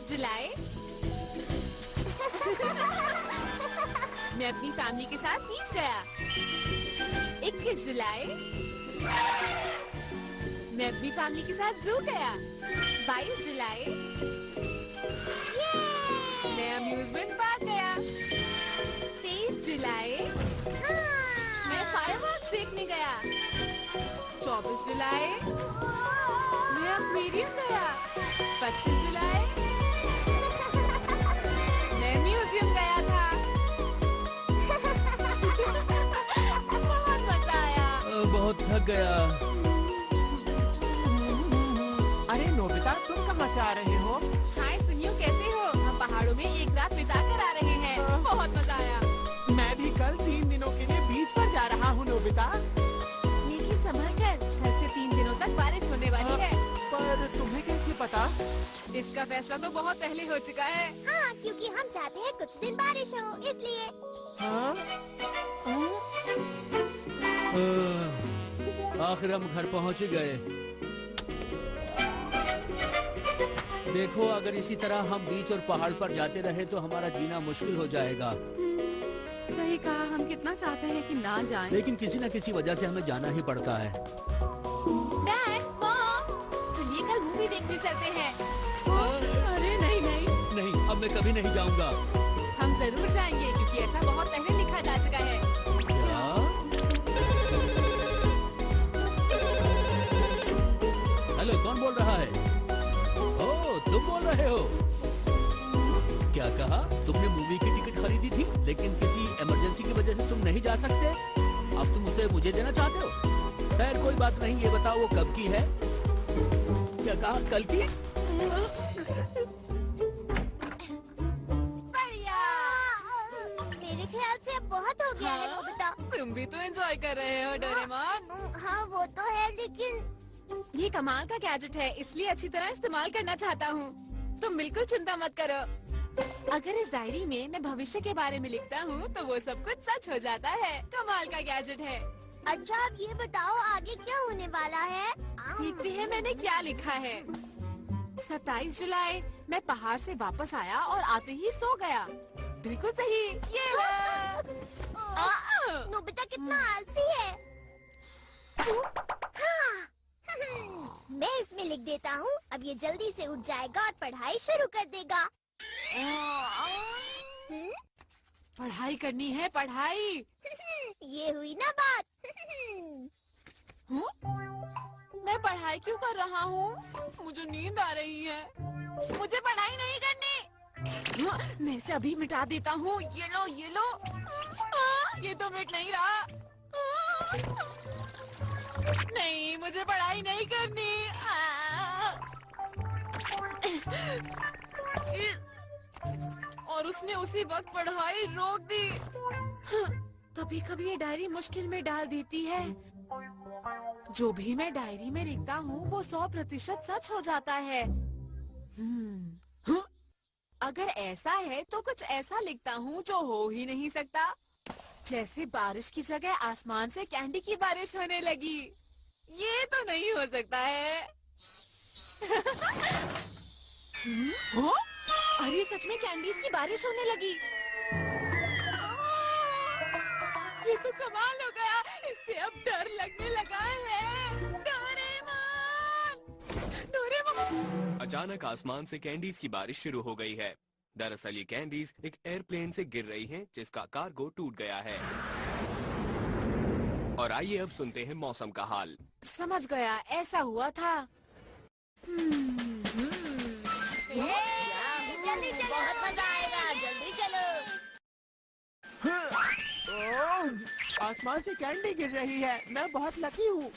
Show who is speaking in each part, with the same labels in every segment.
Speaker 1: जुलाई मैं अपनी फैमिली के साथ बीच गया। 21 जुलाई मैं अपनी फैमिली के साथ जू गया। 22 जुलाई मैं अम्यूजमेंट पार्क गया। 23 जुलाई मैं फायरवर्क्स देखने गया। 24 जुलाई मैं एक्वेरियम गया। 25 जुलाई मैं म्यूजियम गया था। बहुत मजा आया।
Speaker 2: बहुत थक गया।
Speaker 3: अरे नोबिता, तुम कहाँ से आ रहे हो?
Speaker 1: हाय सुनियो, कैसे हो? हम पहाड़ों में एक रात बिता कर आ रहे हैं। बहुत मजा आया।
Speaker 3: मैं भी कल 3 दिनों के लिए बीच पर जा रहा हूँ नोबिता।
Speaker 1: लेकिन संभल कर, कल से 3 दिनों तक बारिश होने वाली है।
Speaker 3: पर तुम्हें कैसे पता?
Speaker 1: इसका फैसला तो बहुत पहले हो चुका है।
Speaker 4: हाँ, क्योंकि हम चाहते हैं कुछ दिन बारिश हो, इसलिए।
Speaker 3: हाँ?
Speaker 2: आखिर हम घर पहुंच गए। देखो, अगर इसी तरह हम बीच और पहाड़ पर जाते रहे तो हमारा जीना मुश्किल हो जाएगा।
Speaker 1: सही कहा, हम कितना चाहते हैं कि ना जाएं।
Speaker 2: लेकिन किसी न किसी वजह से हमें जाना ही पड़ता है।
Speaker 1: डैड, मॉम, चलिए कल मूवी देखने चलते हैं। अरे नहीं नहीं
Speaker 2: नहीं, अब मैं कभी नहीं जाऊंगा।
Speaker 1: हम जरूर जाएंगे, क्योंकि ऐसा बहुत पहले लिखा जा चुका है।
Speaker 2: क्या? हेलो, कौन बोल रहा है? ओह, तुम बोल रहे हो? क्या कहा? तुमने मूवी की टिकट खरीदी थी, लेकिन किसी इमरजेंसी की वजह से तुम नहीं जा सकते। अब तुम उसे मुझे देना चाहते हो? खैर, कोई बात नहीं। ये बताओ, वो कब की है? क्या कहा? कल की?
Speaker 1: बढ़िया।
Speaker 4: मेरे ख्याल से अब बहुत हो गया है नोबिता।
Speaker 1: तुम भी तो एंजॉय कर रहे हो डोरेमोन।
Speaker 4: हाँ, वो तो है, लेकिन
Speaker 1: ये कमाल का गैजेट है, इसलिए अच्छी तरह इस्तेमाल करना चाहता हूँ। तुम बिल्कुल चिंता मत करो। अगर इस डायरी में मैं भविष्य के बारे में लिखता हूँ तो वो सब कुछ सच हो जाता है। कमाल का गैजेट है।
Speaker 4: अच्छा, अब ये बताओ आगे क्या होने वाला है?
Speaker 1: देखते हैं मैंने क्या लिखा है। 27 जुलाई मैं पहाड़ से वापस आया और आते ही सो गया। बिल्कुल सही। ये लो।
Speaker 4: नोबिता कितना आलसी है। हाँ। मैं इसमें लिख देता हूँ। अब ये जल्दी से उठ जाएगा और पढ़ाई शुरू कर देगा।
Speaker 1: पढ़ाई करनी है, पढ़ाई।
Speaker 4: ये हुई ना बात।
Speaker 1: मैं पढ़ाई क्यों कर रहा हूँ? मुझे नींद आ रही है। मुझे पढ़ाई नहीं करनी। मैं इसे अभी मिटा देता हूँ। ये लो, ये लो। ये तो मिट नहीं रहा। नहीं, मुझे पढ़ाई नहीं करनी। और उसने उसी वक्त पढ़ाई रोक दी। कभी कभी ये डायरी मुश्किल में डाल देती है। जो भी मैं डायरी में लिखता हूँ वो 100% सच हो जाता है। अगर ऐसा है तो कुछ ऐसा लिखता हूँ जो हो ही नहीं सकता। जैसे बारिश की जगह आसमान से कैंडी की बारिश होने लगी। ये तो नहीं हो सकता है। अरे सच में कैंडीज की बारिश होने लगी। ये तो कमाल हो गया। इससे अब डर लगने लगा है। डोरेमोन! डोरेमोन!
Speaker 5: अचानक आसमान से कैंडीज की बारिश शुरू हो गई है। दरअसल ये कैंडीज एक एयरप्लेन से गिर रही हैं, जिसका कार्गो टूट गया है। और आइए अब सुनते हैं मौसम का हाल।
Speaker 1: समझ गया, ऐसा हुआ था।
Speaker 4: जल्दी चलो, बहुत मजा आएगा। जल्दी चलो।
Speaker 3: आसमान से कैंडी गिर रही है। मैं बहुत लकी हूँ।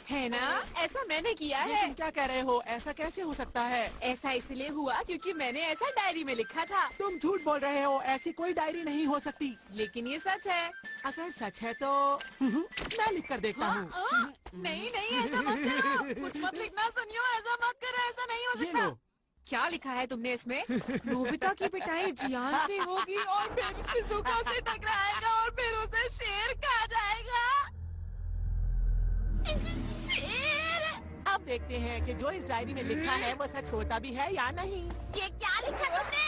Speaker 1: है ना? ऐसा मैंने किया
Speaker 3: ये
Speaker 1: है।
Speaker 3: तुम क्या कह रहे हो? ऐसा कैसे हो सकता है?
Speaker 1: ऐसा इसलिए हुआ क्योंकि मैंने ऐसा डायरी में लिखा था।
Speaker 3: तुम झूठ बोल रहे हो। ऐसी कोई डायरी नहीं हो सकती।
Speaker 1: लेकिन ये सच है।
Speaker 3: अगर सच है तो मैं लिख कर देखता हूँ।
Speaker 1: नहीं नहीं, ऐसा मत करो। कुछ मत लिखना सुनियो, ऐसा मत करो। ऐसा नहीं हो
Speaker 3: ये
Speaker 1: सकता।
Speaker 3: लो।
Speaker 1: क्या लिखा है तुमने इसमें? नोबिता की पिटाई जियान से होगी और फिर शिजुका से टकराएगा और फिर उसे शेर खा जाएगा। शेर!
Speaker 3: अब देखते हैं कि जो इस डायरी में लिखा है वो सच होता भी है या नहीं।
Speaker 4: ये क्या लिखा तुमने?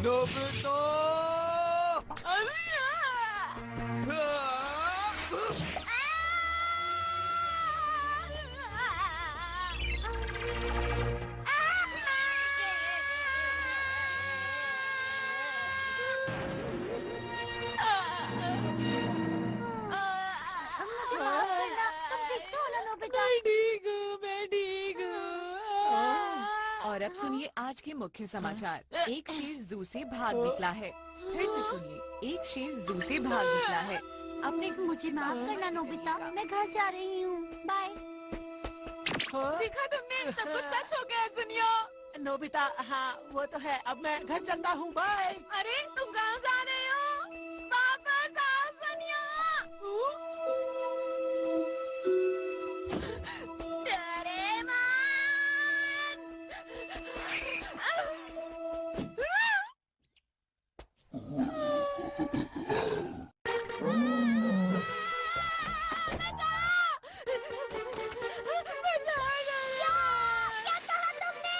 Speaker 5: नोबिता!
Speaker 4: मुझे माफ करना, तुम ठीक तो हो ना नोबिता?
Speaker 1: मैं ठीक हूँ।
Speaker 6: और अब सुनिए आज के मुख्य समाचार। एक शेर जू से भाग निकला है। फिर से सुनिए, एक शेर जू से भाग निकला है। अपने
Speaker 4: मुझे माफ करना नोबिता, मैं घर जा रही हूँ। बाय।
Speaker 1: देखा तुमने, सब कुछ सच हो गया सुनियो।
Speaker 3: नोबिता, हाँ वो तो है। अब मैं घर चलता हूँ। बाय।
Speaker 1: अरे तुम कहाँ जा रहे हो? वापस आओ सुनियो।
Speaker 4: क्या कहा तुमने?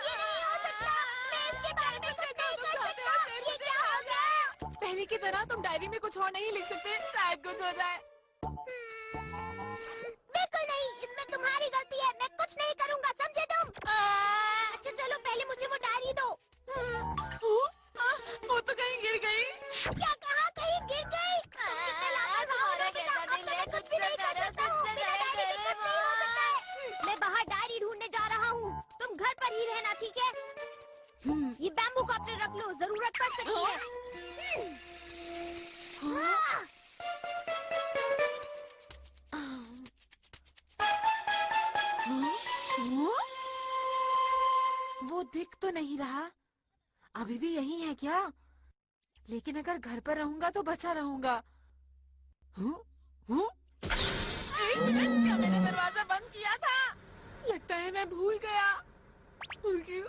Speaker 4: ये नहीं हो सकता। मैं इसके बारे में कुछ नहीं कर सकता। ये क्या हो गया?
Speaker 1: पहले की तरह तुम डायरी में कुछ और नहीं लिख सकते, शायद कुछ हो जाए।
Speaker 4: बिल्कुल नहीं, इसमें तुम्हारी गलती है। मैं कुछ नहीं करूँगा, समझे तुम? अच्छा चलो, पहले मुझे वो डायरी दो।
Speaker 1: वो तो कहीं गिर गई।
Speaker 4: क्या कहा? कहीं गिर गई? कितने लापरवाह हो नोबिता, अब तो मैं कुछ भी नहीं कर सकता हूँ। बिना डायरी के कुछ नहीं हो सकता है। मैं बाहर डायरी ढूंढने जा रहा हूँ। तुम घर पर ही रहना, ठीक है? ये बैम्बू कॉप्टर रख लो, जरूरत पड़ सकती है।
Speaker 1: वो दिख तो नहीं रहा। अभी भी यही है क्या? लेकिन अगर घर पर रहूंगा तो बचा रहूंगा। एक मिनट, क्या मैंने दरवाजा बंद किया था? लगता है मैं भूल गया। भूल गई।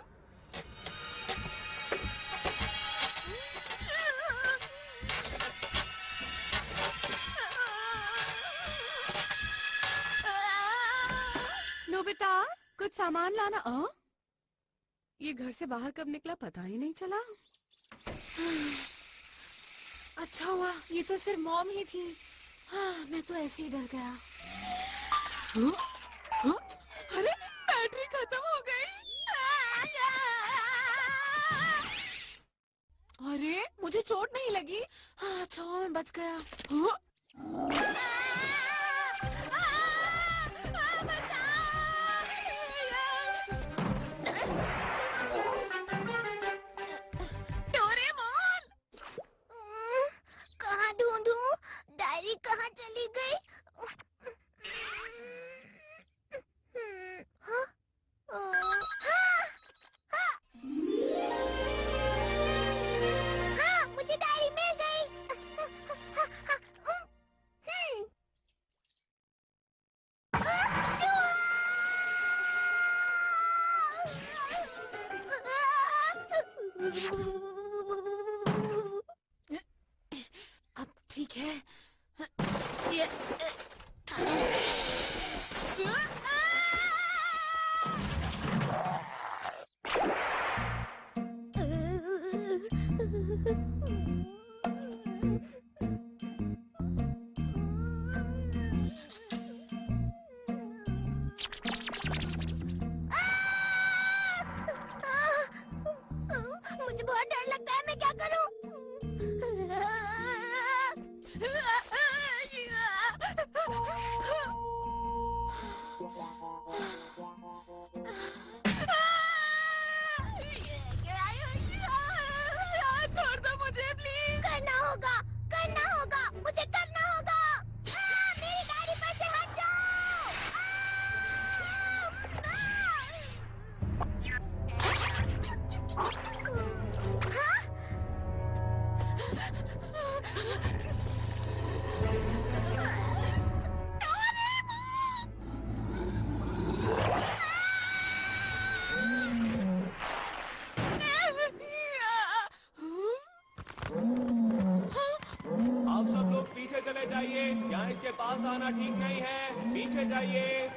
Speaker 1: नोबिता, कुछ सामान लाना। ये घर से बाहर कब निकला पता ही नहीं चला। अच्छा हुआ, ये तो सिर्फ मॉम ही थी। हाँ, मैं तो ऐसे ही डर गया। अरे बैटरी खत्म हो गई। अरे मुझे चोट नहीं लगी। हाँ, अच्छा हुआ मैं बच गया।
Speaker 4: कहाँ ढूंढूं? डायरी कहाँ चली गई? हाँ? हाँ, मुझे डायरी मिल गई।
Speaker 1: अब ठीक है। ये
Speaker 4: मुझे बहुत डर लगता है, मैं क्या करूं?
Speaker 1: छोड़ दो मुझे प्लीज।
Speaker 4: करना होगा, करना होगा, मुझे करना होगा। मेरी गाड़ी पर से हट जाओ।
Speaker 5: पास आना ठीक नहीं है, पीछे जाइए।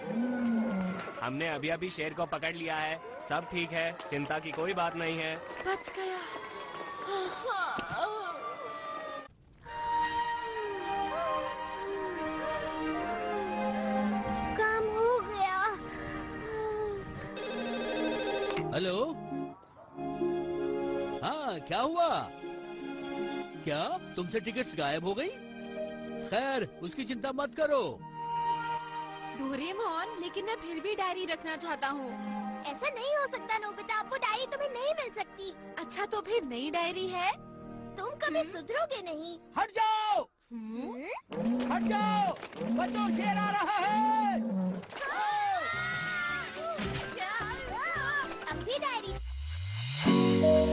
Speaker 5: हमने अभी अभी शेर को पकड़ लिया है, सब ठीक है, चिंता की कोई बात नहीं है।
Speaker 1: बच गया।
Speaker 4: काम हो गया।
Speaker 2: हेलो। हाँ, क्या हुआ? क्या तुमसे टिकट्स गायब हो गई? खैर, उसकी चिंता मत करो।
Speaker 1: डोरेमोन, लेकिन मैं फिर भी डायरी रखना चाहता हूँ।
Speaker 4: ऐसा नहीं हो सकता नोबिता, वो डायरी तुम्हें नहीं मिल सकती।
Speaker 1: अच्छा, तो फिर नई डायरी है?
Speaker 4: तुम कभी सुधरोगे नहीं।
Speaker 3: हट जाओ, हट जाओ, बच्चों शेर आ रहा है।